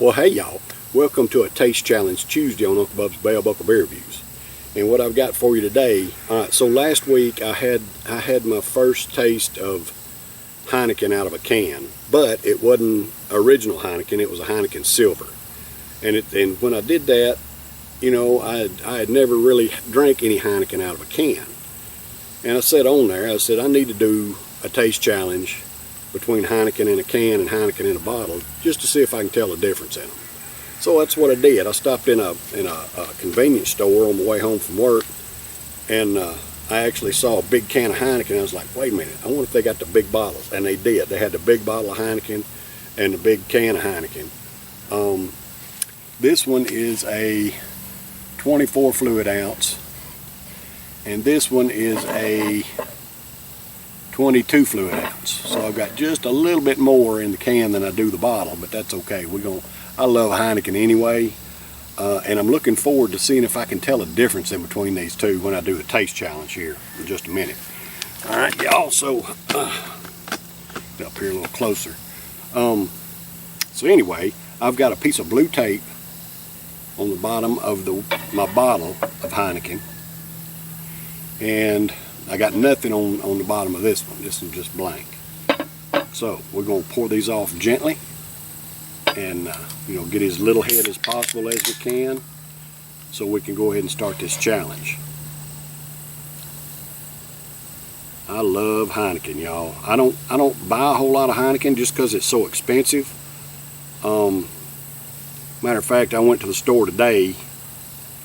Well, hey y'all, welcome to a Taste Challenge Tuesday on Uncle Bub's Bell Buckle Beer Reviews. And what I've got for you today, so last week I had my first taste of Heineken out of a can, but it wasn't original Heineken, it was a Heineken Silver. And when I did that, you know, I had never really drank any Heineken out of a can. And I said on there, I said I need to do a taste challenge between Heineken in a can and Heineken in a bottle, just to see if I can tell the difference in them. So that's what I did. I stopped in a convenience store on the way home from work, and I actually saw a big can of Heineken. I was like, wait a minute, I wonder if they got the big bottles. And they did. They had the big bottle of Heineken and the big can of Heineken. This one is a 24 fluid ounce, and this one is a 22 fluid ounce. So I've got just a little bit more in the can than I do the bottle, but that's okay. I love Heineken anyway, and I'm looking forward to seeing if I can tell a difference in between these two when I do the taste challenge here in just a minute. All right, y'all, so get up here a little closer. So anyway, I've got a piece of blue tape on the bottom of my bottle of Heineken, and I got nothing on the bottom of this one. This one's just blank. So we're going to pour these off gently and you know, get as little head as possible as we can, so we can go ahead and start this challenge. I love Heineken, y'all. I don't buy a whole lot of Heineken just because it's so expensive. Matter of fact, I went to the store today.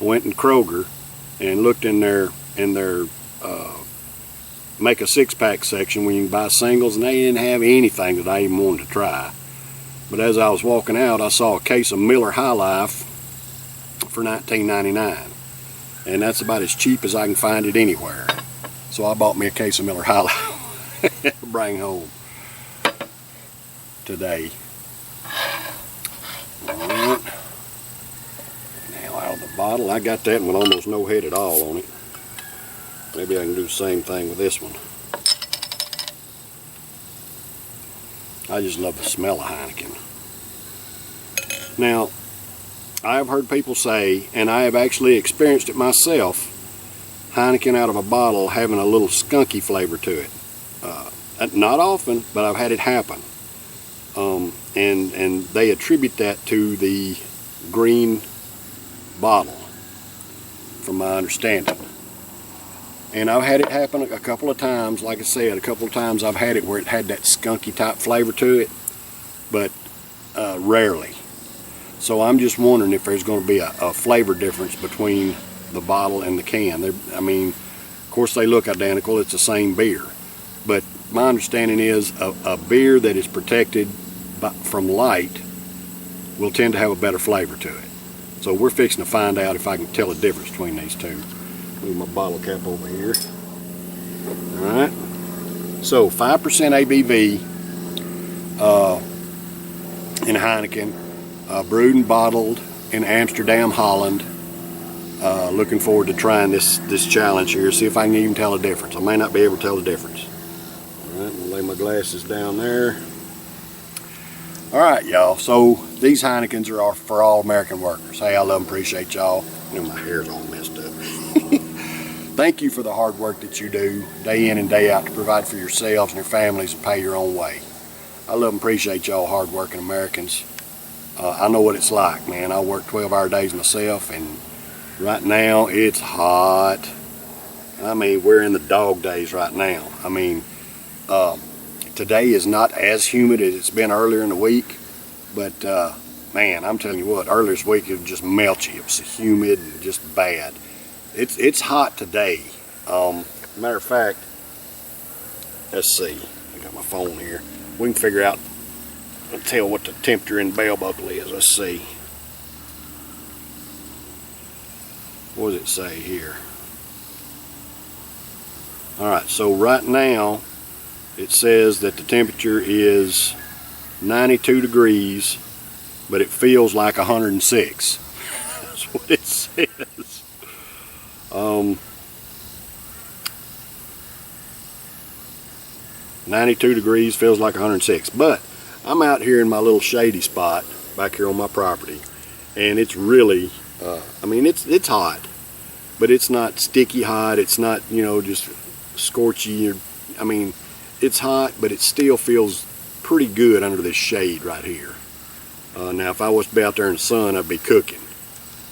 I went in Kroger and looked in their make a six-pack section where you can buy singles, and they didn't have anything that I even wanted to try. But as I was walking out, I saw a case of Miller High Life for $19.99, and that's about as cheap as I can find it anywhere. So I bought me a case of Miller High Life to bring home today. All right. Now out of the bottle, I got that one with almost no head at all on it. Maybe I can do the same thing with this one. I just love the smell of Heineken. Now, I have heard people say, and I have actually experienced it myself, Heineken out of a bottle having a little skunky flavor to it. Not often, but I've had it happen. And they attribute that to the green bottle, from my understanding. And I've had it happen a couple of times. Like I said, a couple of times I've had it where it had that skunky type flavor to it, but rarely. So I'm just wondering if there's going to be a flavor difference between the bottle and the can. I mean, of course they look identical, it's the same beer. But my understanding is a beer that is protected from light will tend to have a better flavor to it. So we're fixing to find out if I can tell a difference between these two. Move my bottle cap over here. Alright, so 5% ABV in Heineken, brewed and bottled in Amsterdam, Holland. Looking forward to trying this challenge here, see if I can even tell a difference. I may not be able to tell the difference. Alright, I'm going to lay my glasses down there. Alright, y'all, so these Heinekens are for all American workers. Hey, I love and appreciate y'all. You know, my hair's all messed up. Thank you for the hard work that you do day in and day out to provide for yourselves and your families and pay your own way. I love and appreciate y'all hard-working Americans. I know what it's like, man. I work 12-hour days myself, and right now it's hot. I mean, we're in the dog days right now. I mean, today is not as humid as it's been earlier in the week, but man, I'm telling you what, earlier this week it would just melt you. It was humid and just bad. It's hot today. Matter of fact, let's see. I got my phone here. We can figure out, tell what the temperature in Bell Buckle is. Let's see. What does it say here? Alright, so right now it says that the temperature is 92 degrees, but it feels like 106. That's what it says. 92 degrees feels like 106, but I'm out here in my little shady spot back here on my property, and it's really, I mean, it's hot, but it's not sticky hot. It's not, you know, just scorchy. I mean, it's hot, but it still feels pretty good under this shade right here. Now, if I was to be out there in the sun, I'd be cooking,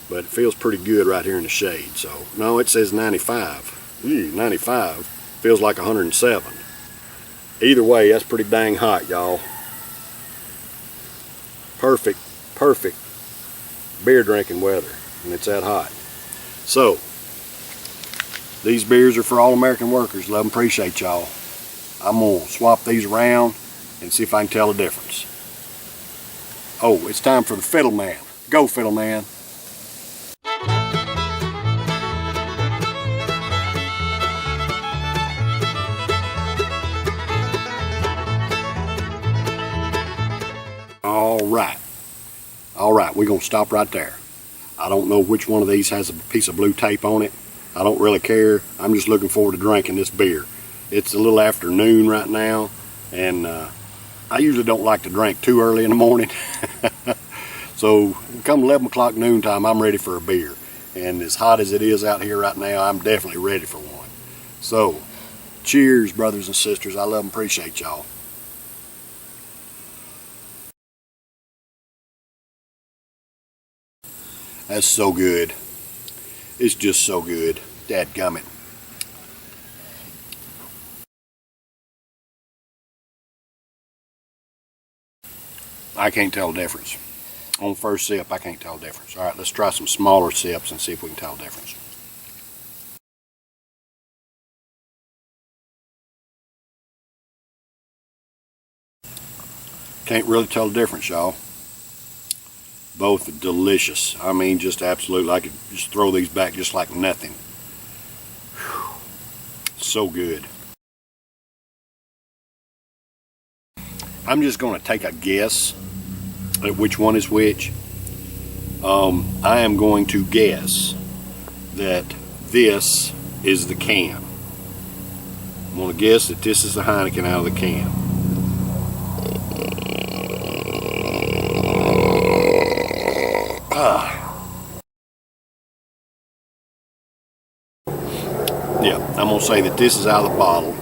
but it feels pretty good right here in the shade. So, no, it says 95. 95 feels like 107. Either way, that's pretty dang hot, y'all. Perfect beer drinking weather, and it's that hot. So, these beers are for all American workers. Love and appreciate y'all. I'm gonna swap these around and see if I can tell the difference. Oh, it's time for the fiddle man. Go, fiddle man. All right, we're gonna stop right there. I don't know which one of these has a piece of blue tape on it. I don't really care. I'm just looking forward to drinking this beer. It's a little after noon right now, and I usually don't like to drink too early in the morning. So come 11 o'clock noontime, I'm ready for a beer. And as hot as it is out here right now, I'm definitely ready for one. So, cheers, brothers and sisters. I love and appreciate y'all. That's so good. It's just so good. Dadgummit. I can't tell the difference. On first sip, I can't tell the difference. All right, let's try some smaller sips and see if we can tell the difference. Can't really tell the difference, y'all. Both delicious. I mean, just absolutely. I could just throw these back just like nothing. Whew. So good. I'm just going to take a guess at which one is which. I am going to guess that this is the can. I'm going to guess that this is the Heineken out of the can. Yeah, I'm going to say that this is out of the bottle.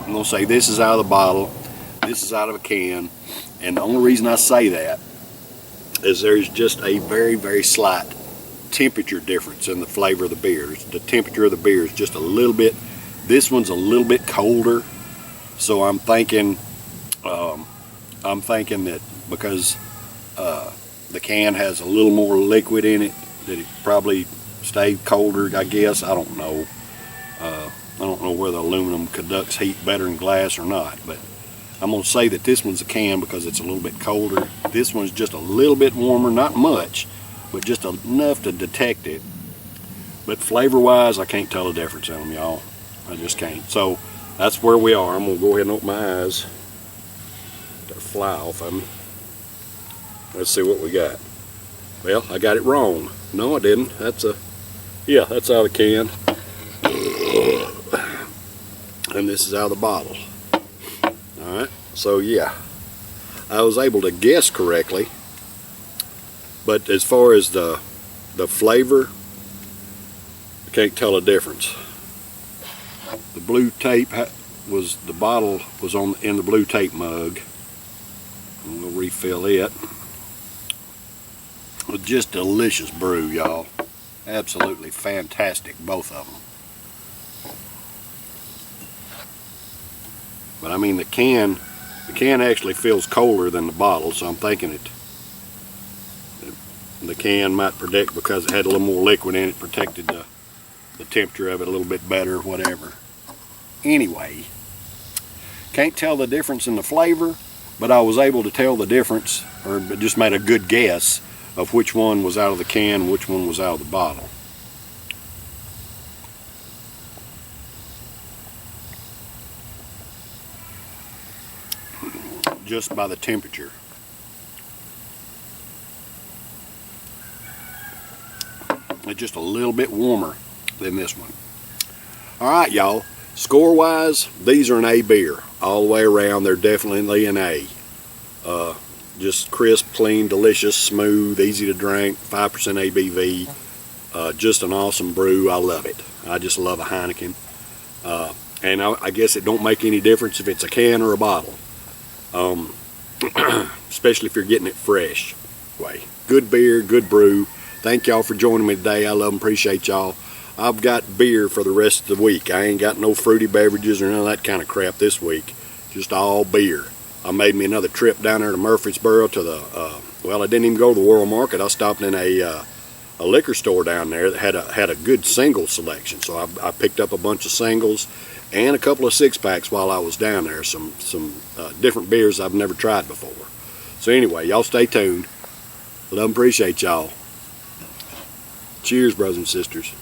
I'm going to say this is out of the bottle, this is out of a can, and the only reason I say that is there's just a very, very slight temperature difference in the flavor of the beers. The temperature of the beer is just a little bit, this one's a little bit colder, so I'm thinking that because the can has a little more liquid in it, that it probably stayed colder, I guess. I don't know. I don't know whether aluminum conducts heat better than glass or not, but I'm going to say that this one's a can because it's a little bit colder. This one's just a little bit warmer, not much, but just enough to detect it. But flavor-wise, I can't tell the difference in them, y'all. I just can't. So that's where we are. I'm going to go ahead and open my eyes. They'll fly off of me. Let's see what we got. Well, I got it wrong. No, I didn't. Yeah, that's out of the can. And this is out of the bottle. Alright, so yeah, I was able to guess correctly, but as far as the flavor, I can't tell a difference. The blue tape was, the bottle was in the blue tape mug. I'm going to refill it. Just delicious brew, y'all. Absolutely fantastic, both of them. But I mean, the can actually feels colder than the bottle, so I'm thinking the can might protect, because it had a little more liquid in it, protected the temperature of it a little bit better, whatever. Anyway, can't tell the difference in the flavor, but I was able to tell the difference, or just made a good guess of which one was out of the can and which one was out of the bottle. Just by the temperature. It's just a little bit warmer than this one. Alright, y'all. Score-wise, these are an A beer all the way around. They're definitely an A. Just crisp, clean, delicious, smooth, easy to drink, 5% ABV. Just an awesome brew. I love it. I just love a Heineken. And I guess it don't make any difference if it's a can or a bottle. Especially if you're getting it fresh. Good beer, good brew. Thank y'all for joining me today. I love and appreciate y'all. I've got beer for the rest of the week. I ain't got no fruity beverages or none of that kind of crap this week. Just all beer. I made me another trip down there to Murfreesboro to the, well, I didn't even go to the World Market. I stopped in a liquor store down there that had a good single selection. So I picked up a bunch of singles and a couple of six-packs while I was down there. Some different beers I've never tried before. So anyway, y'all stay tuned. Love and appreciate y'all. Cheers, brothers and sisters.